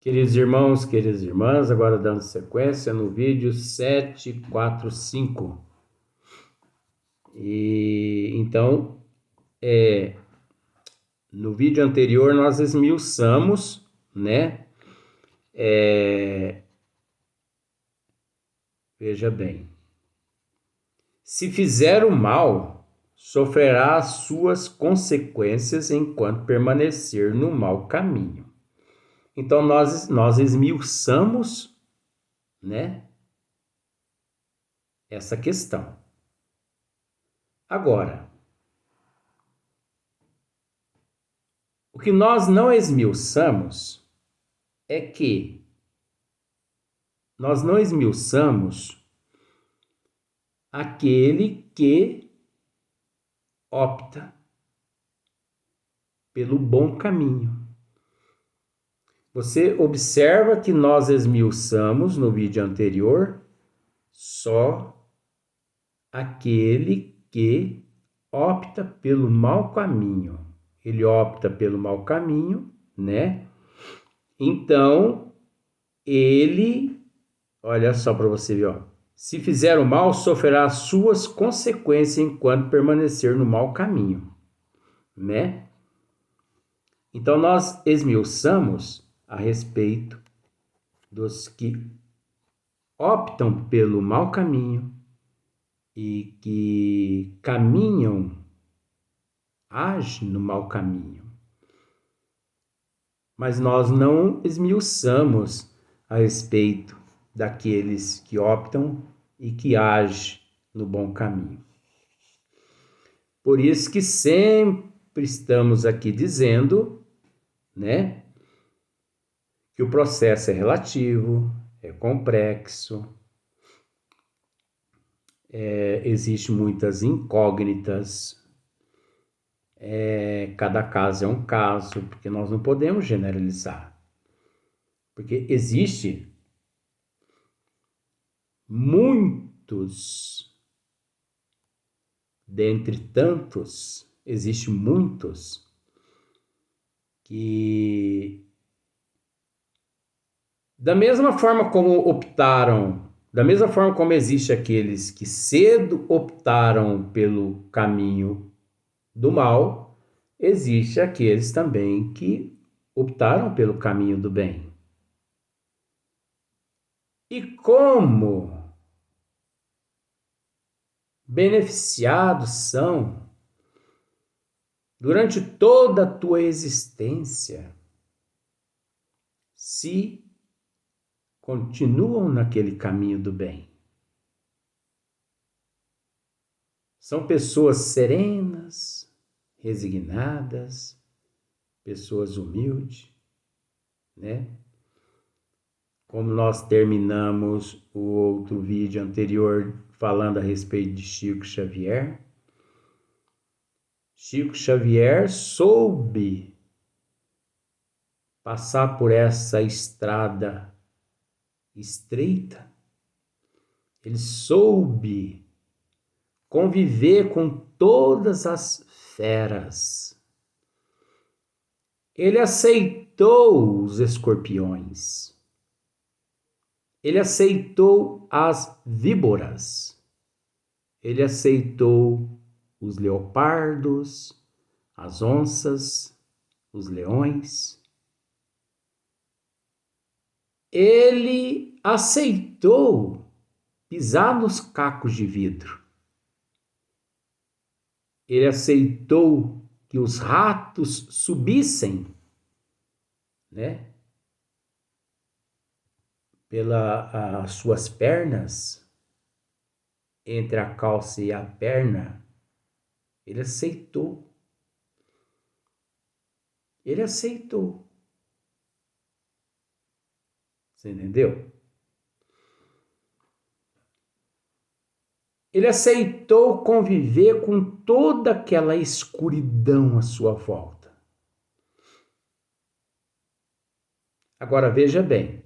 Queridos irmãos, queridas irmãs, agora dando sequência no vídeo 745. E então, no vídeo anterior nós esmiuçamos, né? Veja bem. Se fizer o mal, sofrerá as suas consequências enquanto permanecer no mau caminho. Então nós esmiuçamos, né, essa questão. Agora, o que nós não esmiuçamos é que nós não esmiuçamos aquele que opta pelo bom caminho. Você observa que nós esmiuçamos no vídeo anterior só aquele que opta pelo mau caminho. Ele opta pelo mau caminho, né? Então, olha só para você ver, ó. Se fizer o mal, sofrerá as suas consequências enquanto permanecer no mau caminho, né? Então, nós esmiuçamos a respeito dos que optam pelo mau caminho e que agem no mau caminho. Mas nós não esmiuçamos a respeito daqueles que optam e que agem no bom caminho. Por isso que sempre estamos aqui dizendo, né, que o processo é relativo, é complexo, existem muitas incógnitas, cada caso é um caso, porque nós não podemos generalizar. Porque existe muitos, dentre tantos, existe muitos que, da mesma forma como existe aqueles que cedo optaram pelo caminho do mal, existe aqueles também que optaram pelo caminho do bem. E como beneficiados são durante toda a tua existência se continuam naquele caminho do bem. São pessoas serenas, resignadas, pessoas humildes, né? Como nós terminamos o outro vídeo anterior falando a respeito de Chico Xavier. Chico Xavier soube passar por essa estrada estreita. Ele soube conviver com todas as feras. Ele aceitou os escorpiões. Ele aceitou as víboras. Ele aceitou os leopardos, as onças, os leões. Ele aceitou pisar nos cacos de vidro. Ele aceitou que os ratos subissem, né, pelas suas pernas, entre a calça e a perna. Ele aceitou. Ele aceitou. Você entendeu? Ele aceitou conviver com toda aquela escuridão à sua volta. Agora veja bem.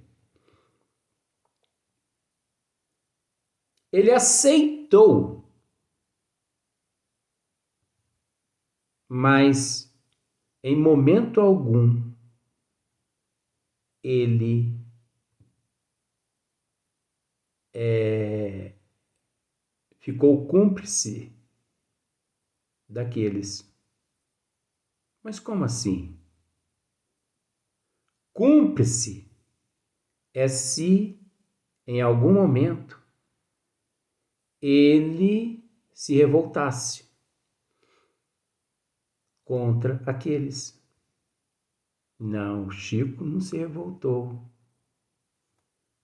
Ele aceitou, mas em momento algum ele ficou cúmplice daqueles. Mas como assim? Cúmplice é se em algum momento ele se revoltasse contra aqueles. Não, Chico não se revoltou.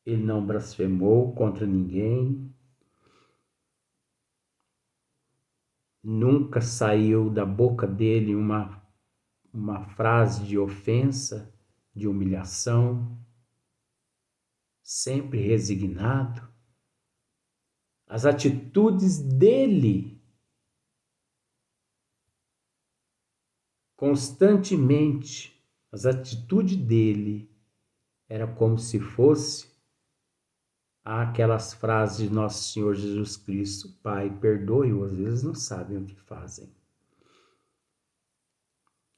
Ele não blasfemou contra ninguém. Nunca saiu da boca dele uma frase de ofensa, de humilhação. Sempre resignado. As atitudes dele constantemente, as atitudes dele era como se fosse aquelas frases de Nosso Senhor Jesus Cristo: Pai, perdoe-os, eles não sabem o que fazem.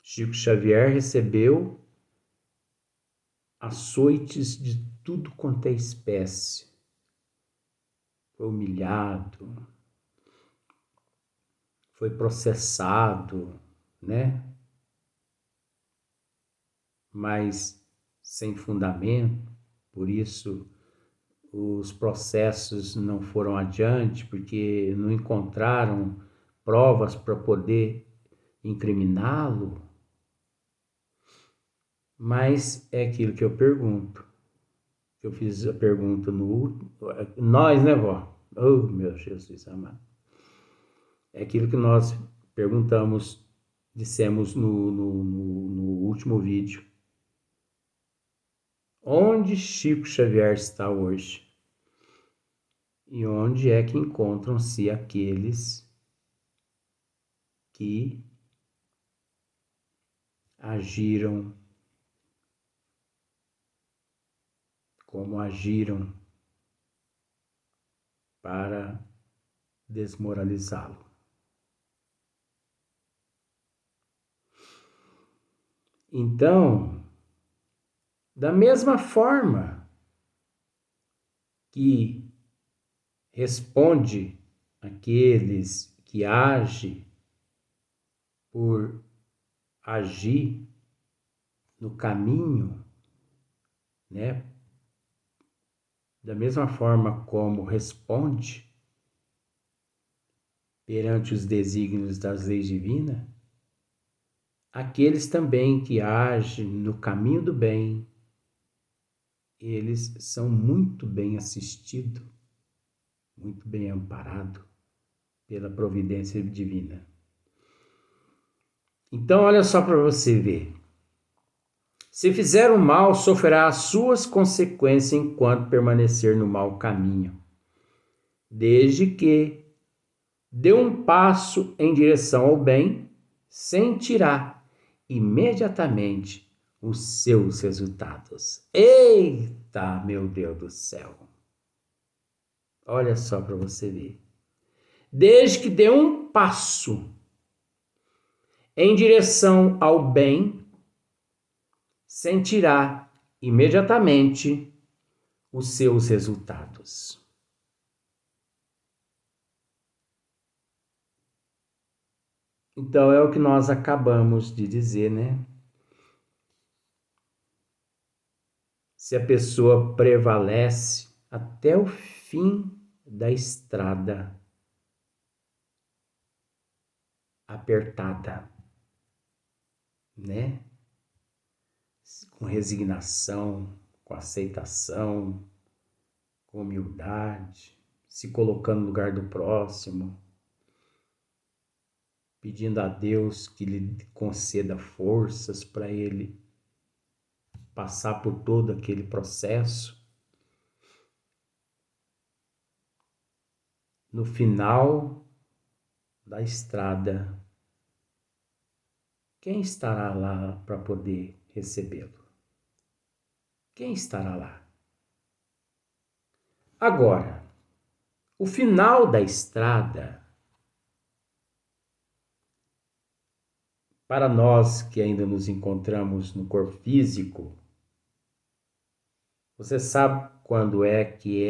Chico Xavier recebeu açoites de tudo quanto é espécie. Foi humilhado, foi processado, né? Mas sem fundamento, por isso os processos não foram adiante, porque não encontraram provas para poder incriminá-lo. Mas é aquilo que eu pergunto. Eu fiz a pergunta no... Nós, né, vó? Oh, meu Jesus amado. É aquilo que nós perguntamos, dissemos no último vídeo. Onde Chico Xavier está hoje? E onde é que encontram-se aqueles que agiram como agiram para desmoralizá-lo? Então, da mesma forma que responde aqueles que agem por agir no caminho, né? Da mesma forma como responde perante os desígnios das leis divinas, aqueles também que agem no caminho do bem, eles são muito bem assistidos, muito bem amparados pela providência divina. Então, olha só para você ver. Se fizer o mal, sofrerá as suas consequências enquanto permanecer no mau caminho, desde que dê um passo em direção ao bem, sentirá imediatamente os seus resultados. Eita, meu Deus do céu! Olha só para você ver. Desde que dê um passo em direção ao bem, sentirá imediatamente os seus resultados. Então é o que nós acabamos de dizer, né? Se a pessoa prevalece até o fim da estrada apertada, né? Com resignação, com aceitação, com humildade, se colocando no lugar do próximo, pedindo a Deus que lhe conceda forças para ele passar por todo aquele processo. No final da estrada, quem estará lá para poder recebê-lo? Quem estará lá? Agora, o final da estrada, para nós que ainda nos encontramos no corpo físico, Você sabe quando é que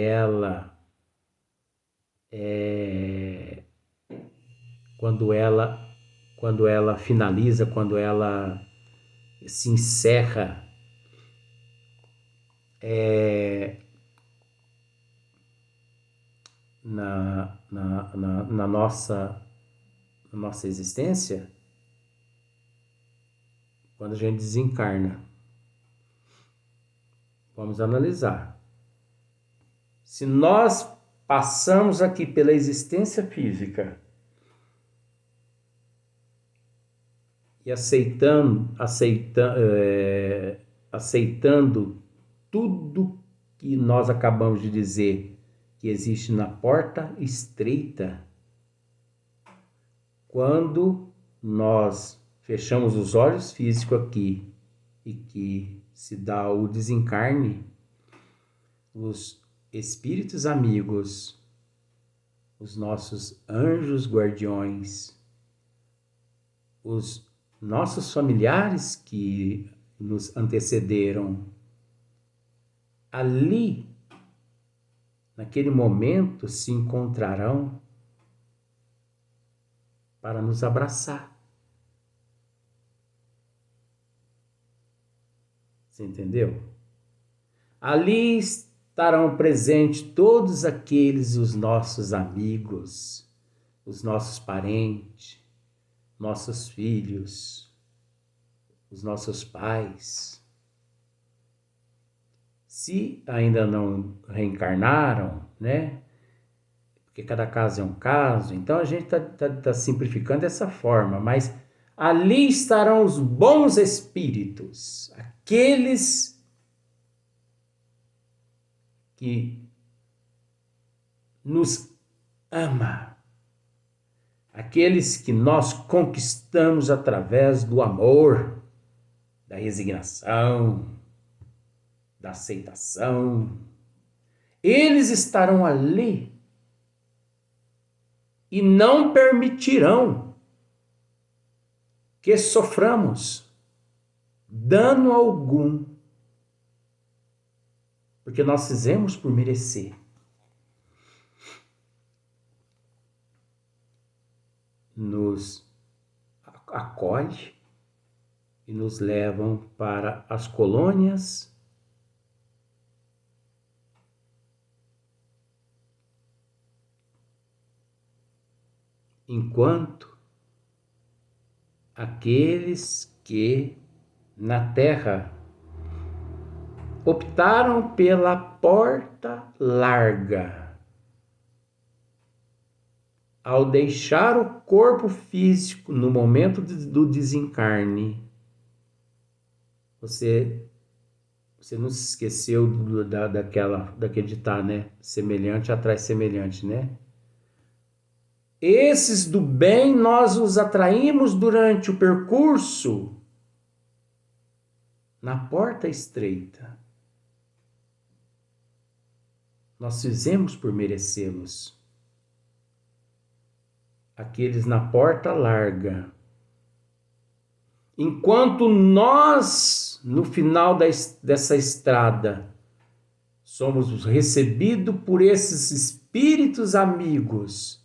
quando ela finaliza, quando ela se encerra na nossa existência? Quando a gente desencarna. Vamos analisar. Se nós passamos aqui pela existência física e aceitando tudo que nós acabamos de dizer que existe na porta estreita, quando nós fechamos os olhos físicos aqui e que se dá o desencarne, os espíritos amigos, os nossos anjos guardiões, os nossos familiares que nos antecederam, ali, naquele momento, se encontrarão para nos abraçar. Você entendeu? Ali estarão presentes todos aqueles, os nossos amigos, os nossos parentes, nossos filhos, os nossos pais. Se ainda não reencarnaram, né? Porque cada caso é um caso, então a gente tá simplificando dessa forma, mas ali estarão os bons espíritos, aqueles que nos ama, aqueles que nós conquistamos através do amor, da resignação, da aceitação. Eles estarão ali e não permitirão que soframos dano algum, porque nós fizemos por merecer. Nos acolhe e nos levam para as colônias enquanto aqueles que na terra optaram pela porta larga, ao deixar o corpo físico no momento do desencarne, você não se esqueceu daquele ditado, né? Semelhante atrai semelhante, né? Esses do bem nós os atraímos durante o percurso na porta estreita. Nós fizemos por merecê-los. Aqueles na porta larga. Enquanto nós, no final dessa estrada, somos recebidos por esses espíritos amigos,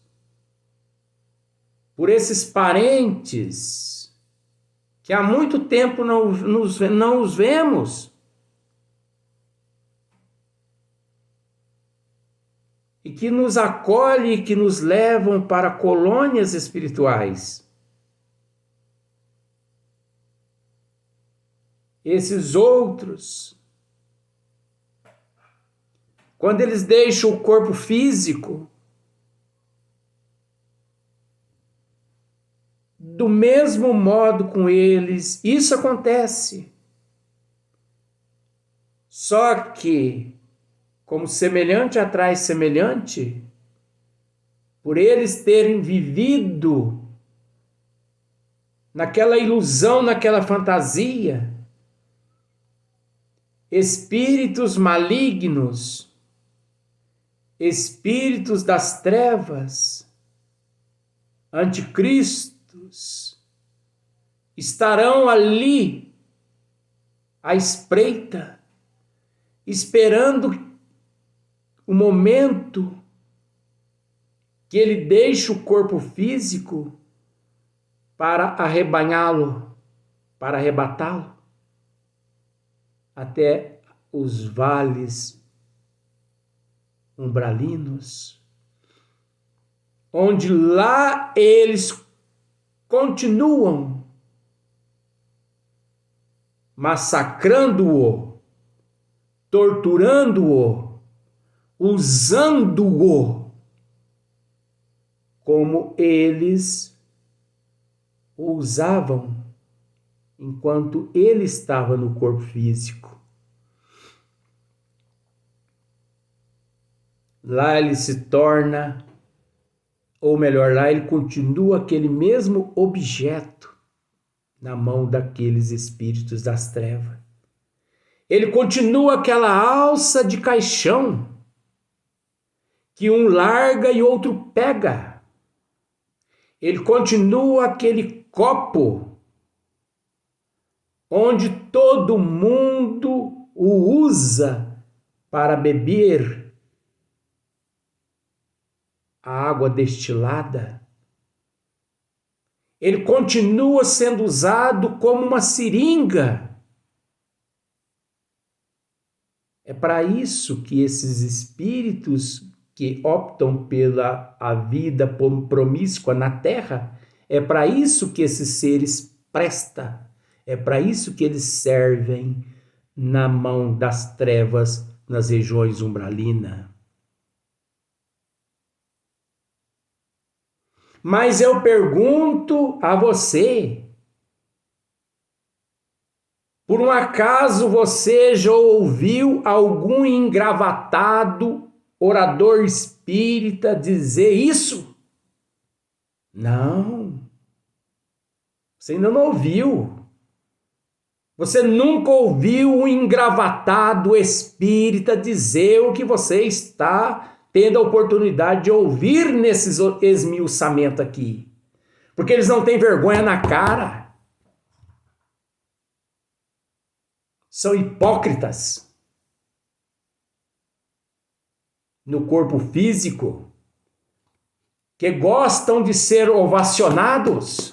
por esses parentes, que há muito tempo não os vemos, e que nos acolhem e que nos levam para colônias espirituais. Esses outros, quando eles deixam o corpo físico, do mesmo modo com eles, isso acontece. Só que, como semelhante atrai semelhante, por eles terem vivido naquela ilusão, naquela fantasia, espíritos malignos, espíritos das trevas, anticristos, estarão ali à espreita esperando o momento que ele deixe o corpo físico para arrebanhá-lo, para arrebatá-lo até os vales umbralinos, onde lá eles continuam massacrando-o, torturando-o, usando-o como eles o usavam enquanto ele estava no corpo físico. Lá ele se torna, ou melhor, lá ele continua aquele mesmo objeto na mão daqueles espíritos das trevas. Ele continua aquela alça de caixão que um larga e outro pega. Ele continua aquele copo onde todo mundo o usa para beber a água destilada. Ele continua sendo usado como uma seringa. É para isso que esses espíritos que optam pela a vida promíscua na Terra, é para isso que esses seres prestam. É para isso que eles servem na mão das trevas nas regiões umbralinas. Mas eu pergunto a você, por um acaso você já ouviu algum engravatado orador espírita dizer isso? Não. Você ainda não ouviu. Você nunca ouviu um engravatado espírita dizer o que você está tendo a oportunidade de ouvir nesses esmiuçamentos aqui. Porque eles não têm vergonha na cara. São hipócritas. No corpo físico, que gostam de ser ovacionados.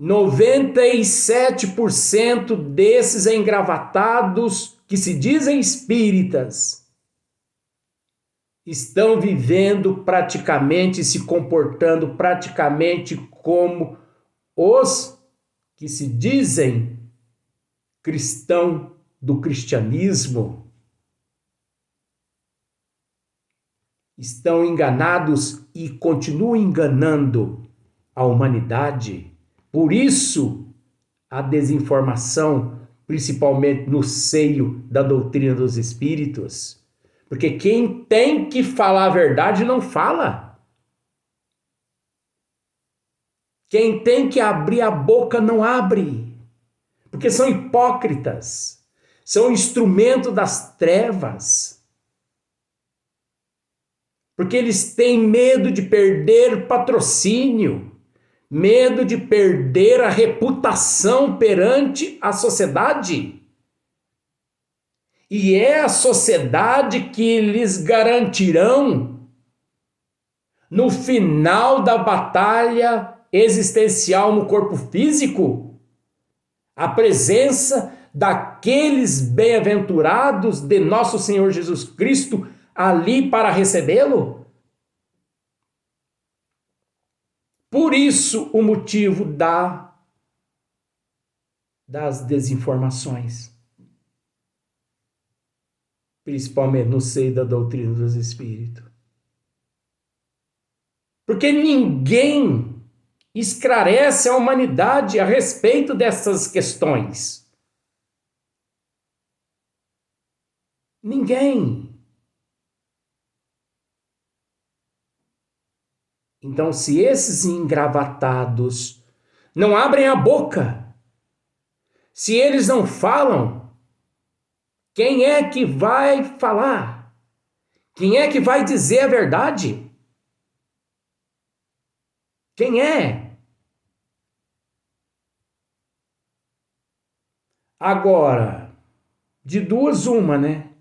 97% desses engravatados que se dizem espíritas estão vivendo praticamente, se comportando praticamente como os que se dizem cristão do cristianismo. Estão enganados e continuam enganando a humanidade. Por isso, a desinformação, principalmente no seio da doutrina dos espíritos, porque quem tem que falar a verdade não fala. Quem tem que abrir a boca não abre, porque são hipócritas, são instrumento das trevas, porque eles têm medo de perder patrocínio, medo de perder a reputação perante a sociedade. E é a sociedade que lhes garantirão, no final da batalha existencial no corpo físico, a presença daqueles bem-aventurados de nosso Senhor Jesus Cristo ali para recebê-lo. Por isso o motivo das desinformações, principalmente no seio da doutrina dos espíritos. Porque ninguém esclarece a humanidade a respeito dessas questões. Ninguém. Então, se esses engravatados não abrem a boca, se eles não falam, quem é que vai falar? Quem é que vai dizer a verdade? Quem é? Agora, de duas uma, né?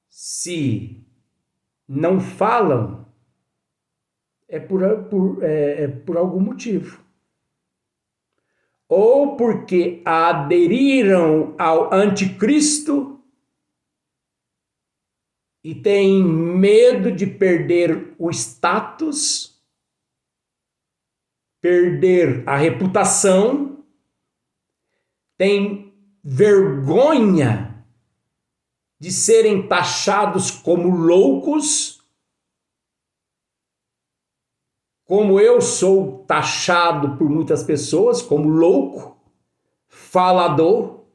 Se não falam, é por algum motivo. Ou porque aderiram ao anticristo e têm medo de perder o status, perder a reputação, têm vergonha de serem taxados como loucos, como eu sou taxado por muitas pessoas como louco, falador,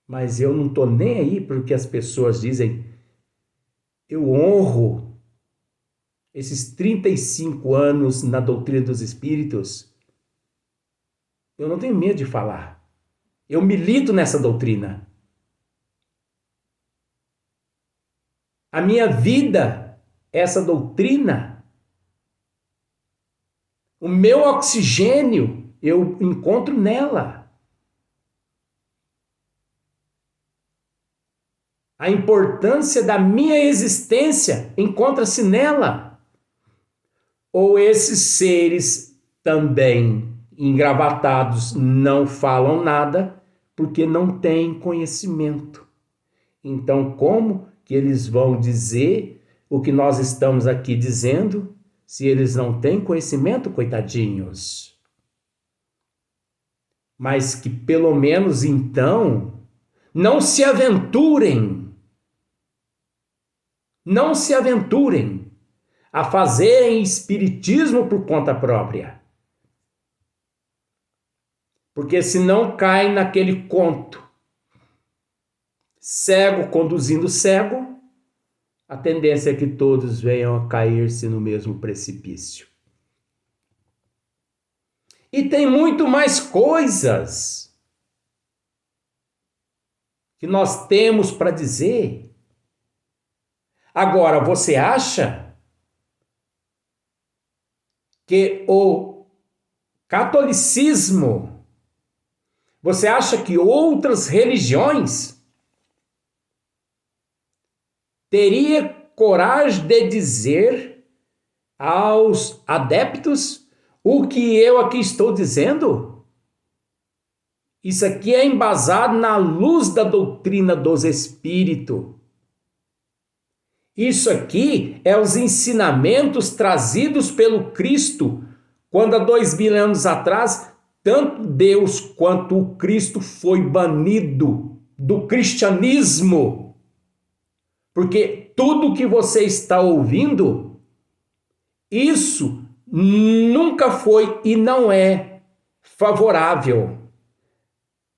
mas eu não estou nem aí porque as pessoas dizem. Eu honro esses 35 anos na doutrina dos espíritos. Eu não tenho medo de falar. Eu milito nessa doutrina. A minha vida é essa doutrina. O meu oxigênio eu encontro nela. A importância da minha existência encontra-se nela. Ou esses seres também engravatados não falam nada porque não têm conhecimento. Então, como que eles vão dizer o que nós estamos aqui dizendo se eles não têm conhecimento, coitadinhos? Mas que pelo menos então não se aventurem a fazerem espiritismo por conta própria. Porque senão cai naquele conto. Cego conduzindo cego, a tendência é que todos venham a cair-se no mesmo precipício. E tem muito mais coisas que nós temos para dizer. Agora, você acha que o catolicismo, você acha que outras religiões teria coragem de dizer aos adeptos o que eu aqui estou dizendo? Isso aqui é embasado na luz da doutrina dos espíritos. Isso aqui é os ensinamentos trazidos pelo Cristo, quando há 2000 anos atrás, tanto Deus quanto o Cristo foi banido do cristianismo. Porque tudo que você está ouvindo, isso nunca foi e não é favorável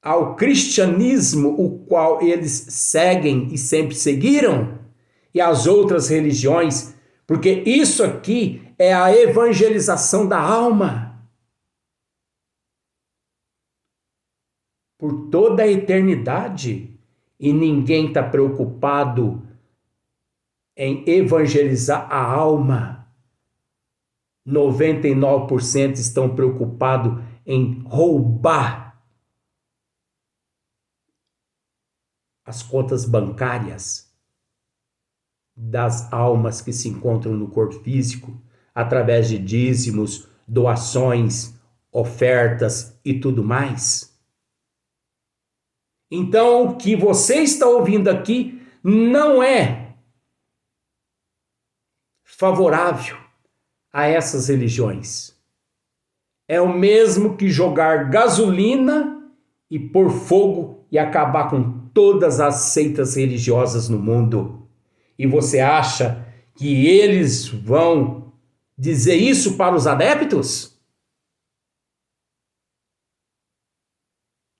ao cristianismo, o qual eles seguem e sempre seguiram, e as outras religiões, porque isso aqui é a evangelização da alma. Por toda a eternidade, e ninguém está preocupado em evangelizar a alma. 99% estão preocupados em roubar as contas bancárias das almas que se encontram no corpo físico, através de dízimos, doações, ofertas e tudo mais. Então, o que você está ouvindo aqui não é favorável a essas religiões. É o mesmo que jogar gasolina e pôr fogo e acabar com todas as seitas religiosas no mundo. E você acha que eles vão dizer isso para os adeptos?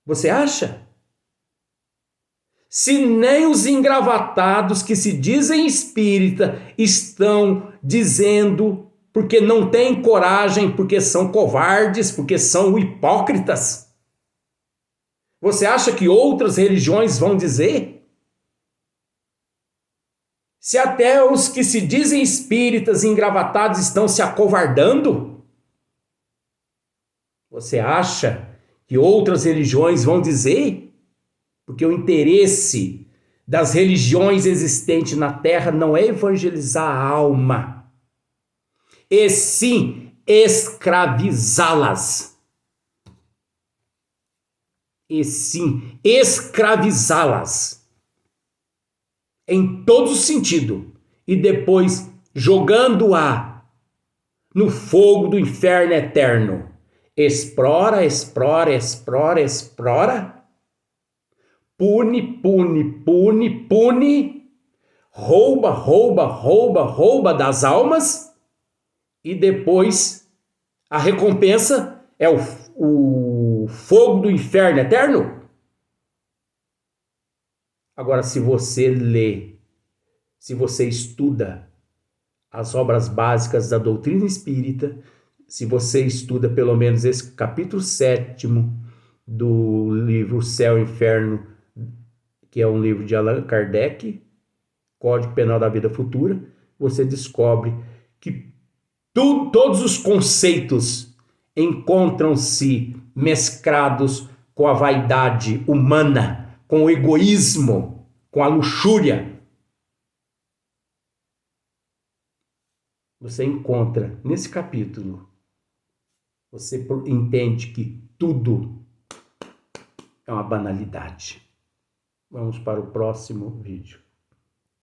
Você acha? Se nem os engravatados que se dizem espírita estão dizendo porque não têm coragem, porque são covardes, porque são hipócritas. Você acha que outras religiões vão dizer? Se até os que se dizem espíritas engravatados estão se acovardando? Você acha que outras religiões vão dizer? Porque o interesse das religiões existentes na Terra não é evangelizar a alma, e sim escravizá-las. E sim escravizá-las em todo sentido, e depois jogando-a no fogo do inferno eterno. Explora, explora, explora, explora, pune, pune, pune, pune, rouba, rouba, rouba, rouba das almas, e depois a recompensa é o fogo do inferno eterno. Agora, se você lê, se você estuda as obras básicas da doutrina espírita, se você estuda pelo menos esse capítulo 7º do livro Céu e Inferno, que é um livro de Allan Kardec, Código Penal da Vida Futura, você descobre que todos os conceitos encontram-se mesclados com a vaidade humana, com o egoísmo, com a luxúria. Você encontra nesse capítulo, você entende que tudo é uma banalidade. Vamos para o próximo vídeo.